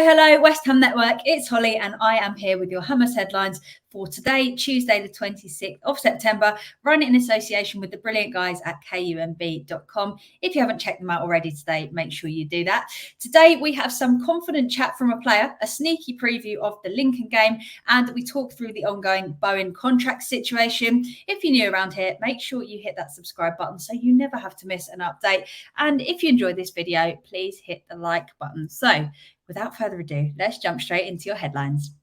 Hello, West Ham Network. It's Holly and I am here with your Hammers headlines for today, Tuesday, the 26th of September, run in association with the brilliant guys at kumb.com. If you haven't checked them out already today, make sure you do that. Today, we have some confident chat from a player, a sneaky preview of the Lincoln game, and we talk through the ongoing Bowen contract situation. If you're new around here, make sure you hit that subscribe button so you never have to miss an update. And if you enjoyed this video, please hit the like button. So, without further ado, let's jump straight into your headlines.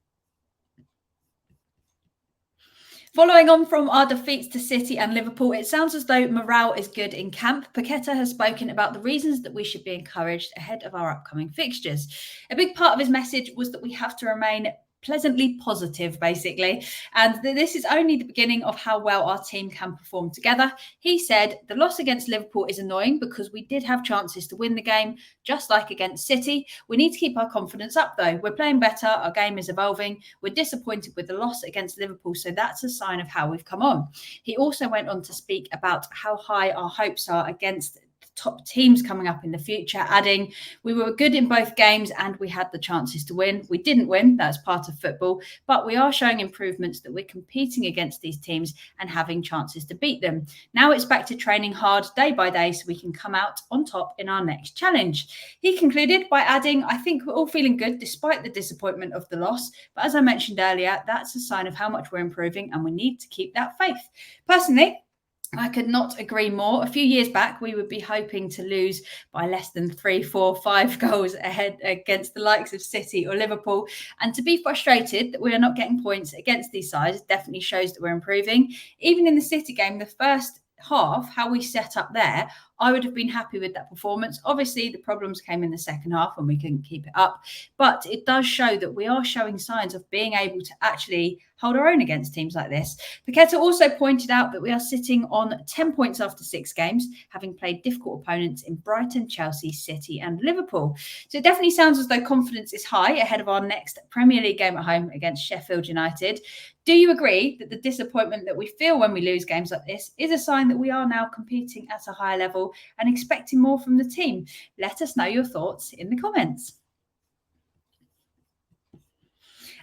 Following on from our defeats to City and Liverpool, it sounds as though morale is good in camp. Paqueta has spoken about the reasons that we should be encouraged ahead of our upcoming fixtures. A big part of his message was that we have to remain pleasantly positive, basically, and this is only the beginning of how well our team can perform together. He said, the loss against Liverpool is annoying because we did have chances to win the game, just like against City. We need to keep our confidence up, though. We're playing better. Our game is evolving. We're disappointed with the loss against Liverpool, so that's a sign of how we've come on. He also went on to speak about how high our hopes are against top teams coming up in the future, adding, we were good in both games and we had the chances to win. We didn't win, that's part of football, but we are showing improvements that we're competing against these teams and having chances to beat them. Now it's back to training hard day by day so we can come out on top in our next challenge. He concluded by adding, I think we're all feeling good despite the disappointment of the loss, but as I mentioned earlier, that's a sign of how much we're improving and we need to keep that faith. Personally, I could not agree more. A few years back, we would be hoping to lose by less than 3, 4, 5 goals ahead against the likes of City or Liverpool. And to be frustrated that we are not getting points against these sides definitely shows that we're improving. Even in the City game, the first half, how we set up there, I would have been happy with that performance. Obviously, the problems came in the second half and we couldn't keep it up. But it does show that we are showing signs of being able to actually hold our own against teams like this. Paqueta also pointed out that we are sitting on 10 points after 6 games, having played difficult opponents in Brighton, Chelsea, City and Liverpool. So it definitely sounds as though confidence is high ahead of our next Premier League game at home against Sheffield United. Do you agree that the disappointment that we feel when we lose games like this is a sign that we are now competing at a higher level and expecting more from the team? Let us know your thoughts in the comments.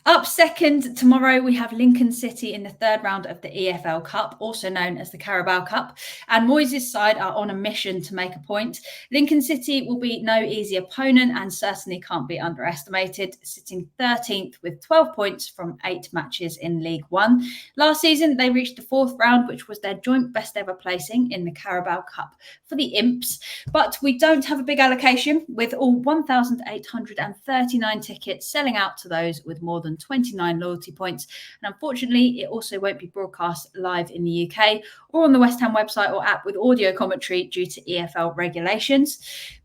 Up second tomorrow, we have Lincoln City in the third round of the EFL Cup, also known as the Carabao Cup. And Moyes' side are on a mission to make a point. Lincoln City will be no easy opponent and certainly can't be underestimated, sitting 13th with 12 points from 8 matches in League One. Last season, they reached the 4th round, which was their joint best ever placing in the Carabao Cup for the Imps. But we don't have a big allocation, with all 1,839 tickets selling out to those with more than 29 loyalty points, and unfortunately it also won't be broadcast live in the UK or on the West Ham website or app with audio commentary due to EFL regulations.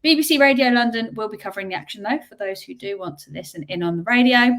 BBC Radio London will be covering the action though for those who do want to listen in on the radio.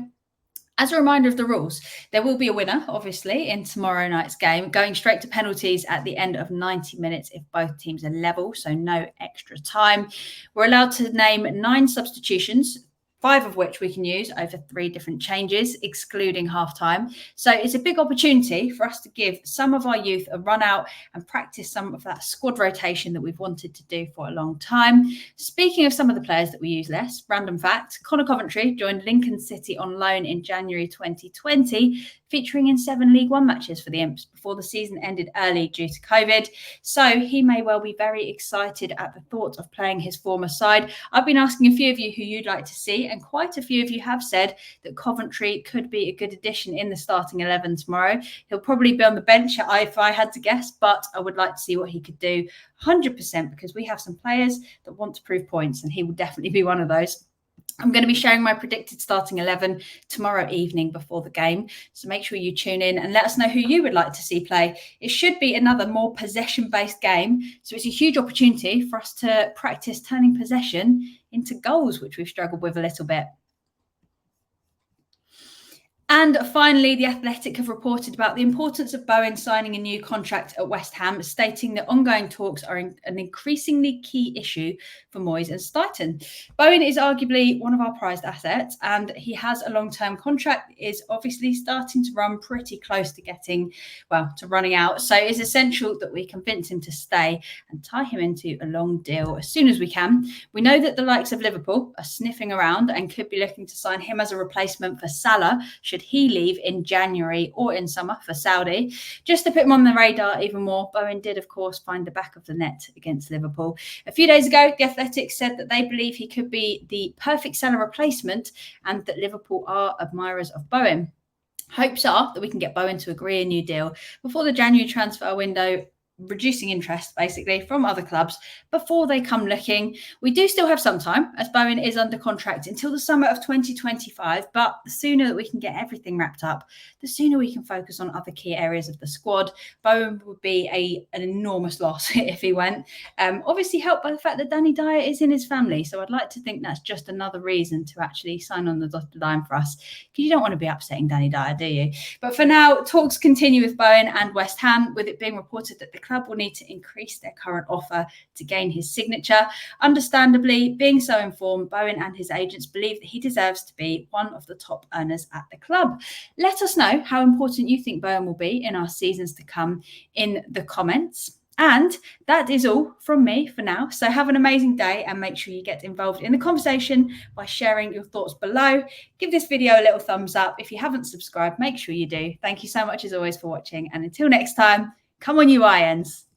As a reminder of the rules, there will be a winner, obviously, in tomorrow night's game, going straight to penalties at the end of 90 minutes if both teams are level, so no extra time. We're allowed to name 9 substitutions, 5 of which we can use over 3 different changes, excluding half-time. So it's a big opportunity for us to give some of our youth a run out and practice some of that squad rotation that we've wanted to do for a long time. Speaking of some of the players that we use less, random fact, Connor Coventry joined Lincoln City on loan in January 2020, featuring in 7 League One matches for the Imps before the season ended early due to COVID. So he may well be very excited at the thought of playing his former side. I've been asking a few of you who you'd like to see, and quite a few of you have said that Coventry could be a good addition in the starting 11 tomorrow. He'll probably be on the bench if I had to guess, but I would like to see what he could do 100% because we have some players that want to prove points and he will definitely be one of those. I'm going to be sharing my predicted starting 11 tomorrow evening before the game. So make sure you tune in and let us know who you would like to see play. It should be another more possession-based game. So it's a huge opportunity for us to practice turning possession into goals, which we've struggled with a little bit. And finally, The Athletic have reported about the importance of Bowen signing a new contract at West Ham, stating that ongoing talks are an increasingly key issue for Moyes and Stuyton. Bowen is arguably one of our prized assets, and he has a long-term contract, is obviously starting to run pretty close to running out. So it's essential that we convince him to stay and tie him into a long deal as soon as we can. We know that the likes of Liverpool are sniffing around and could be looking to sign him as a replacement for Salah, should he leave in January or in summer for Saudi. Just to put him on the radar even more, Bowen did, of course, find the back of the net against Liverpool. A few days ago, The Athletic said that they believe he could be the perfect Salah replacement and that Liverpool are admirers of Bowen. Hopes are that we can get Bowen to agree a new deal before the January transfer window, reducing interest basically from other clubs before they come looking. We do still have some time, as Bowen is under contract until the summer of 2025, but the sooner that we can get everything wrapped up, the sooner we can focus on other key areas of the squad. Bowen would be an enormous loss if he went. Obviously helped by the fact that Danny Dyer is in his family, so I'd like to think that's just another reason to actually sign on the dotted line for us, because you don't want to be upsetting Danny Dyer, do you? But for now, talks continue with Bowen and West Ham, with it being reported that the club will need to increase their current offer to gain his signature. Understandably, being so informed, Bowen and his agents believe that he deserves to be one of the top earners at the club. Let us know how important you think Bowen will be in our seasons to come in the comments. And that is all from me for now. So have an amazing day and make sure you get involved in the conversation by sharing your thoughts below. Give this video a little thumbs up. If you haven't subscribed, make sure you do. Thank you so much as always for watching. And until next time, come on, you Irons.